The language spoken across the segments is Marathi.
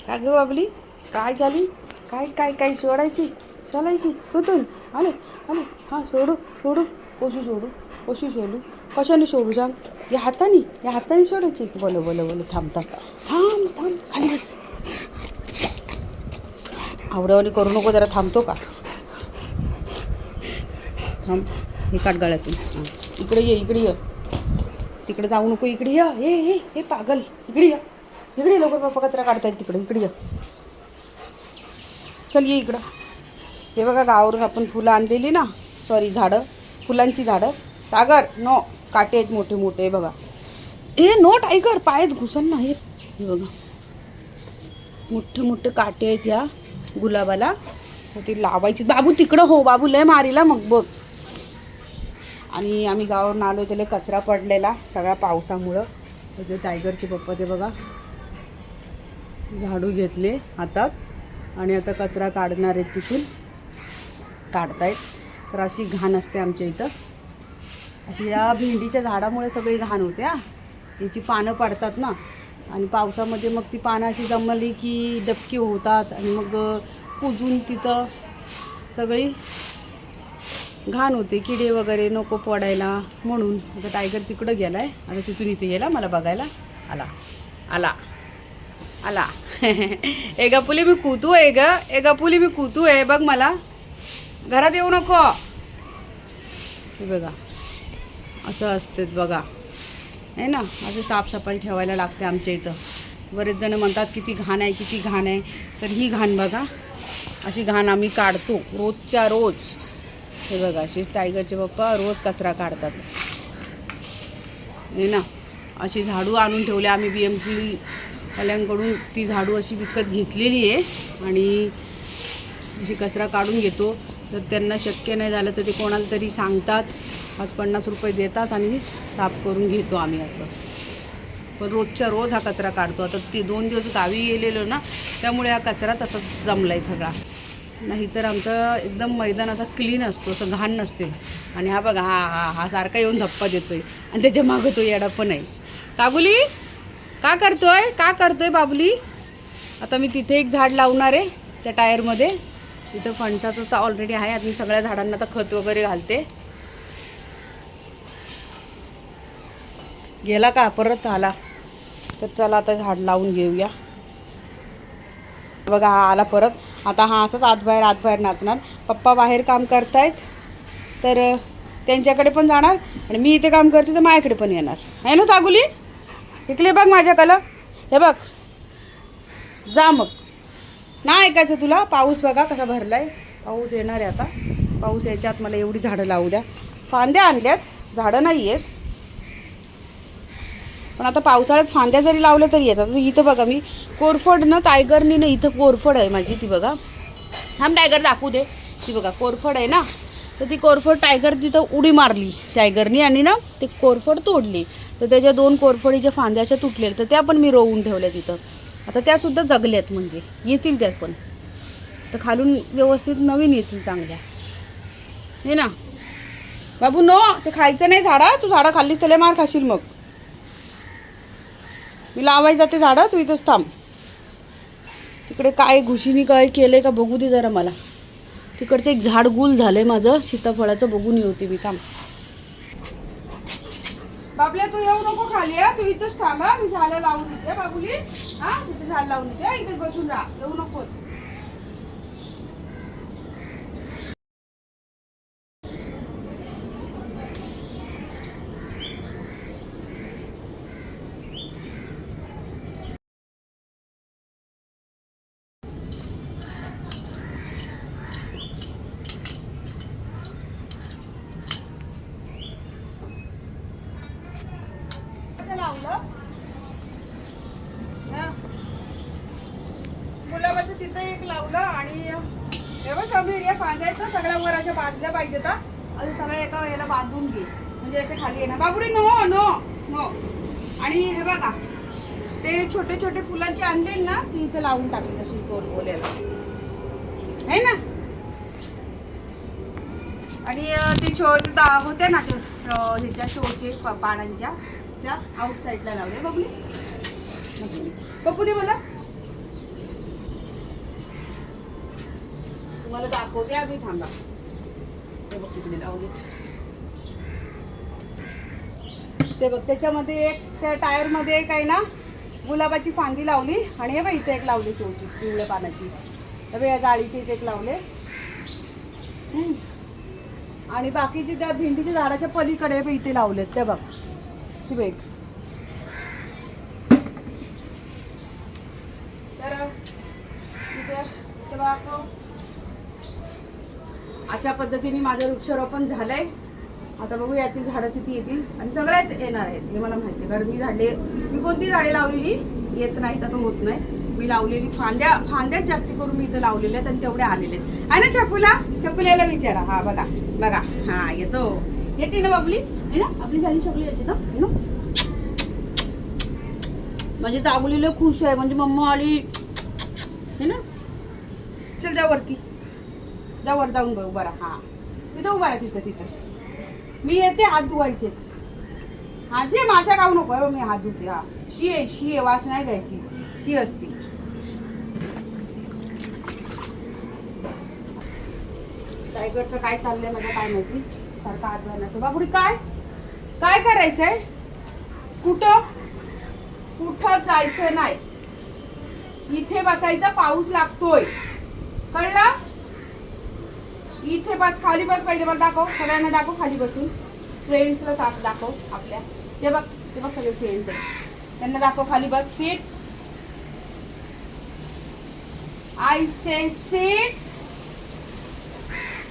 काय ग बाबली, काय झाली? काय काय काय सोडायची चालायची कुठून आले आले? हां सोडू सोडू कशी सोडू कशी सोडू कशाने सोडू सांग? या हाताने सोडायची. बोलो बोलो बोलो थांब थांब थांब थांब खाली बस. आवड्यावाली करू नको, जरा थांबतो का? थांब, हे काट गळ्यातून. हां इकडे ये तिकडे जाऊ नको, इकडे ये. हे पागल, इकडे ये लवकर, पप्पा कचरा काढतायत तिकडे. इकडे ये, चल ये इकडं. हे बघा गावावरून आपण फुलं आणलेली ना, सॉरी झाडं, फुलांची झाडं. टायगर नो, काटे आहेत मोठे मोठे. हे बघा, नो टायगर, पायात घुसल ना. हे बघा मोठे मोठे काटे आहेत ह्या गुलाबाला, तर ती लावायची. बाबू तिकडं हो, बाबू लय मारीला मग बघ. आणि आम्ही गावावरून आलो, त्याला कचरा पडलेला सगळ्या पावसामुळं. त्याचे टायगरचे पप्पा ते बघा झाडू घेतले हातात आणि आता कचरा काढणार आहेत. तिथून काढतायत. तर अशी घाण असते आमच्या इथं. अशी या भेंडीच्या झाडामुळे सगळी घाण होते. याची पानं पडतात ना, आणि पावसामध्ये मग ती पानं अशी जमली की डबकी होतात आणि मग कुजून तिथं सगळी घाण होते. किडे वगैरे नको पडायला म्हणून. आता टायगर तिकडं गेला आहे, आता तिथून इथे गेला मला बघायला. आला ए गपुली मी कुतू आहे ग, ए गपुली मी कुतू आहे बघ, मला घरात येऊ नको. हे बघा असं असते बघा, आहे ना. असं साफसफाई ठेवायला लागते आमच्या इथं. बरेच जण म्हणतात किती घाण आहे किती घाण आहे, तर ही घाण बघा, अशी घाण आम्ही काढतो रोजच्या रोज. हे बघा असे टायगरचे पप्पा रोज कचरा काढतात. हे ना, अशी झाडू आणून ठेवले आम्ही BMC वाल्यांकडून. ती झाडू अशी विकत घेतलेली आहे आणि अशी कचरा काढून घेतो. तर त्यांना शक्य नाही झालं तर ते कोणाला तरी सांगतात, 50 रुपये देतात आणि साफ करून घेतो आम्ही असं. पण रोजच्या रोज हा कचरा काढतो. आता ते 2 दिवस गावी गेलेलो ना, त्यामुळे हा कचरा तसाच जमला आहे सगळा. नाहीतर आमचं एकदम मैदान असा क्लीन असतो, असं घाण नसते. आणि हा बघा, हा सारखा येऊन धप्पा देतोय आणि त्याच्या मागं तो येडा पण आहे. काबुली का करतोय बाबुली? आता मी तिथे एक झाड लावणार आहे त्या टायरमध्ये. तिथं फणसाचं तर ऑलरेडी आहे. आता मी सगळ्या झाडांना तर खत वगैरे घालते. गेला का? परत आला. तर चला आता झाड लावून घेऊया. बघा हा आला परत. आता हा असंच आत बाहेर नाचणार. पप्पा बाहेर काम करतायत तर त्यांच्याकडे पण जाणार, आणि मी इथे काम करते तर माझ्याकडे पण येणार आहे ना. तागुली इकडे बघ माझ्याकडं, हे बघ. जा मग, ना ऐकायचं तुला. पाऊस बघा कसा भरलाय. पाऊस येणार आहे आता. पाऊस यायच्यात मला एवढी झाडं लावू द्या. फांद्या आणल्यात, झाडं नाही आहेत. पण आता पावसाळ्यात फांद्या जरी लावल्या तरी येतात. इथं बघा मी कोरफड ना, टायगरनी ना, इथं कोरफड आहे माझी. ती बघा, टायगर दाखवू दे. ती बघा कोरफड आहे ना, तर ती कोरफड टायगर तिथं उडी मारली टायगरनी आणि ना ते कोरफड तोडली. तर त्याच्या 2 कोरफडीच्या फांद्या अशा तुटलेल्या, तर त्या पण मी रोवून ठेवल्या तिथं. आता त्यासुद्धा जगल्यात, म्हणजे येतील त्यात पण. तर खालून व्यवस्थित नवीन येतील चांगल्या, हे ना. बाबू नो, ते खायचं नाही झाडं. तू झाडं खाल्लीस त्याला मार खाशील मग. मी लावायला जाते झाडं, तू इथंच थांब. तिकडे काय घुशीनी काय केलंय का बघू दे जरा मला. तिकडचं एक झाड गुल झालंय माझं सीताफळाचं, बघून येते मी. थांब बाबल्या, तू येऊ नको खाली. तू इथंच थांब. मी झाडं लावून देते बाबुली. तिथे झाड लावून देते, इथेच बसून राहा, येऊ नको. लावलं गुलाबाचं तिथं एक लावलं. आणि एवढं समीर या फांद्याचं सगळ्या वर अशा बांधल्या पाहिजेत. असं सगळ्या एका याला बांधून घे, म्हणजे असे खाली येणार. बाबुडी नो नो नो. आणि हे बघा, ते छोटे छोटे फुलांचे आणले ना, ती इथे लावून टाकली अशी बोलायला, आहे ना. आणि ते होते ना ते ह्याच्या शोचे पानांच्या, त्या आउटसाईडला लावले. बघू दे मला. तुम्हाला दाखवते आधी, थांबा. ते बघ तिकडे लावले, ते बघ त्याच्यामध्ये एक, त्या टायरमध्ये एक आहे ना गुलाबाची फांदी लावली, आणि हे बघ इथे एक लावली शोची पिवळ्या पानाची. हे बघ या जाळीचे इथे एक लावले. आणि बाकीचे त्या भेंडीच्या झाडाच्या पलीकडे बघ इथे लावलेत. ते बघ ती बघ. तर इथे अशा पद्धतीने माझं वृक्षारोपण झालंय. आता बघू यातील झाडं किती येतील, आणि सगळ्याच येणार आहेत हे मला माहिती आहे. कारण मी कोणती झाडे लावलेली येत नाही, तसं होत नाही. मी लावलेली फांद्याच जास्ती करून मी इथं लावलेल्या आहेत, आणि तेवढे आलेले आहेत. आहे ना छकुल्याला विचारा. हा बघा बघा, हा येतो, येते ना बाबली, आहे ना आपली झाली शकली येते ना, म्हणजे ताबुलीला खुश आहे, म्हणजे मम्मा आली है ना. चल जा वरती, जा वर जाऊन बघ बरं. हा तिथं उभा आहे, तिथं मी येते, हात धुवायचे. हा जे माशा खाऊ नको मी हात धुते. हा शी आहे, वास नाही घ्यायची, शी असती. टायगरचं काय चाललंय माझं काय माहिती, सारखा हात धुवायला. बाबुडी काय काय करायचंय, कुठं जायचं नाही, इथे बसायचा, पाऊस लागतोय, कळला. इथे बस, खाली बस. पहिले मला दाखव, सगळ्यांना दाखव खाली बसून. फ्रेंड्सला साथ दाखव आपल्या. ते बघ सगळे फ्रेंड्स आहेत, त्यांना दाखव खाली बस. Sit, I say sit.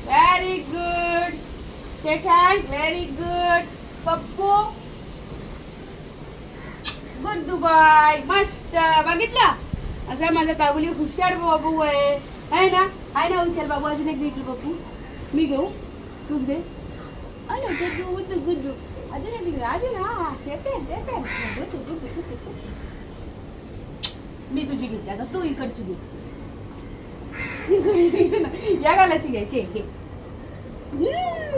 Very good, shake hand. Very good Pappu, good bye. मस्त, बघितलं असं माझा ताबुली हुशार बाबू आहे ना, आहे ना हुशार बाबू. अजून एक घेतलं पप्पू, मी घेऊ, तू घे. अरे गुड, अजून एक अजून. हा मी तुझी घेतली, आता तू इकडची घे. या गालाची घ्यायची घे.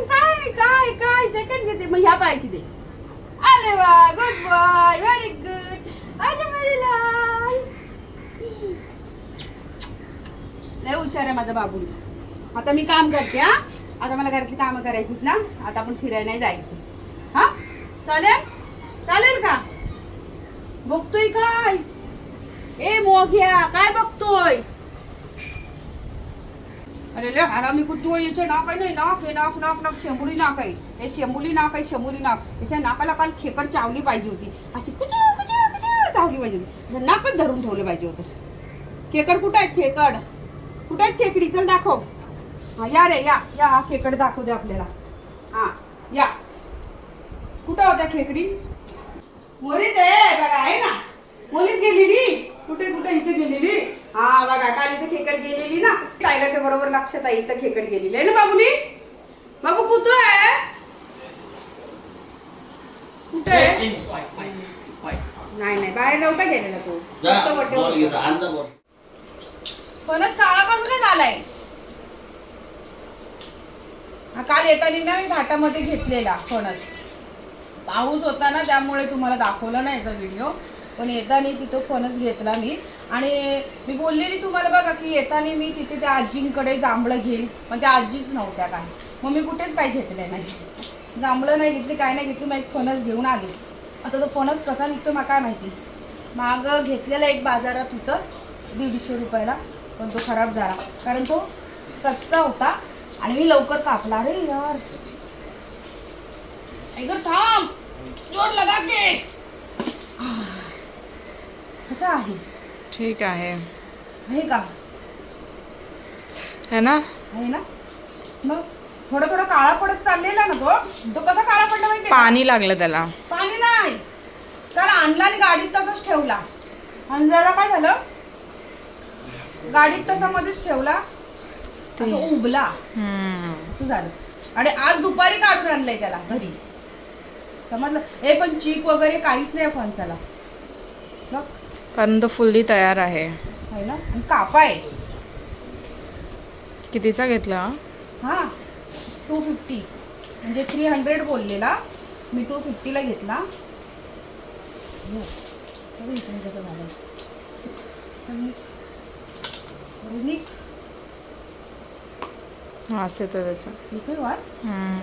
काय काय काय सेकंड घेते, मग ह्या पायाची दे. अरे वा, गुड बॉय, व्हेरी गुड. अरे माझे लाल, लय हुशार आहे माझा बाबू. आता मी काम करते. हा आता मला घरातली कामं करायची ना. आता आपण फिरायला नाही जायचं. हा चालेल का. बघतोय काय, ए मोघ्या काय बघतोय. अरे ले हरामी कुठं, याचं नाक आहे, नाही नाक हे, नाक शेंबुली नाक आहे हे, शेंबुली नाक आहे, शेंबुली नाक. त्याच्या नाकाला काल खेकड चावली पाहिजे होती, अशी कुचू चावली पाहिजे होती, नाकच धरून ठेवलं पाहिजे होतं. खेकड कुठं आहेत, खेकड कुठं आहेत, खेकडी चल दाखव. हा या रे, या हा खेकड दाखव दे आपल्याला. हा या, कुठं होत्या खेकडी. मोलीत आहे बघा, आहे ना, मोलीत गेलेली. कुठे इथे गेलेली. हा बघा, काल इथे खेकड गेलेली ना. टायगरच्या बरोबर लक्षात आहे, इथं खेकड गेलेली आहे ना बाबूनी. बाबू कुठं आहे, कुठे नाही बाहेर नव्हता गेलेला तो. फणस काळा कसं झालाय. हा काल येताना ना मी घाटामध्ये घेतलेला फणस. पाऊस होता ना, त्यामुळे तुम्हाला दाखवलं नाही याचा व्हिडिओ. पण येताना तिथं फणस घेतला मी. आणि मी बोललेली तुम्हाला बघा की येताना मी तिथे त्या आजींकडे जांभळं घेईन, पण त्या आजीच नव्हत्या काय. मग मी कुठेच काही घेतलं नाही, जांभळं नाही घेतली, काय नाही घेतली. मग एक फणस घेऊन आली. आता तो फणस कसा निघतो मला काय माहिती. मागं घेतलेला एक बाजारात होतं 150 रुपयाला, पण तो खराब झाला कारण तो कच्चा होता आणि मी लवकर कापला. अरे यार ऐगर थांब, जोर लगा के. कसं आहे, ठीक आहे का, है ना. मग थोडा काळा पडत चाललेला ना तो कसा काळा पडला माहिती. पाणी लागलं त्याला. पाणी नाही, कारण आणला आणि गाडीत तसाच ठेवला. आणल्याला काय झालं, गाडीत तसा मध्येच ठेवला, तो उबला. असं झालं. आणि आज दुपारी काढून आणलंय त्याला घरी, समजलं. हे पण चीक वगैरे काहीच नाही फणसाला, बघ, कारण तो फुल्ली तयार आहे ना. आणि कापा आहे. कितीचा घेतला हा 250, म्हणजे 300 बोललेला, मी 250ला घेतला. इकडे कसं झालं. वास येतो त्याचा. येतोय वास.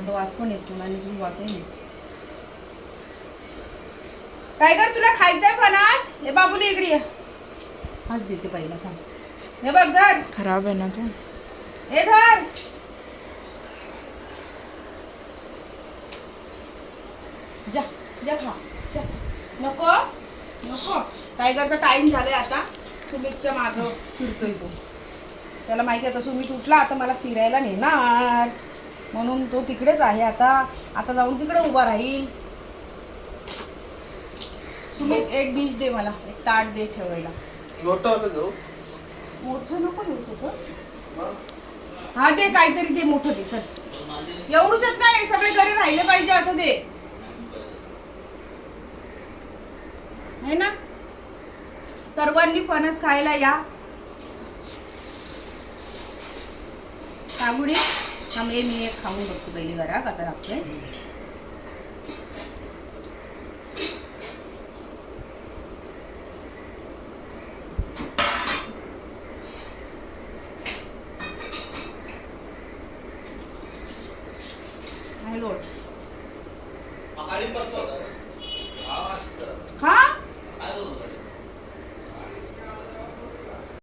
तो वास पण येतो आणि वासही येतो. टायगर तुला खायचंय फणस? हे बाबूली इकडे ये. हाच देते पहिला थांब. हे बघ धर. खराब आहे ना ते. हे धर. जा जा खा जा. नको नको. टायगरचा टाइम झालाय आता. सुमितच्या मागं फिरतोय तो. त्याला माहिती आहे आता सुमित उठला आता मला फिरायला नेणार म्हणून तो तिकडेच आहे आता. आता जाऊन तिकडे उभा राहील. सुमित एक डिश दे मला. एक ताट दे ठेवायला. मोठं नको देऊस असं. हा दे काहीतरी दे मोठं दे. चल एवढूच नाही सगळे घरी राहिले पाहिजे असं दे. है ना. सर्वांनी फणस खायला या. कागुडी थांबे मी एक खाऊन बघतो पहिली घरा कसा लागतोय. आहे गोड. खा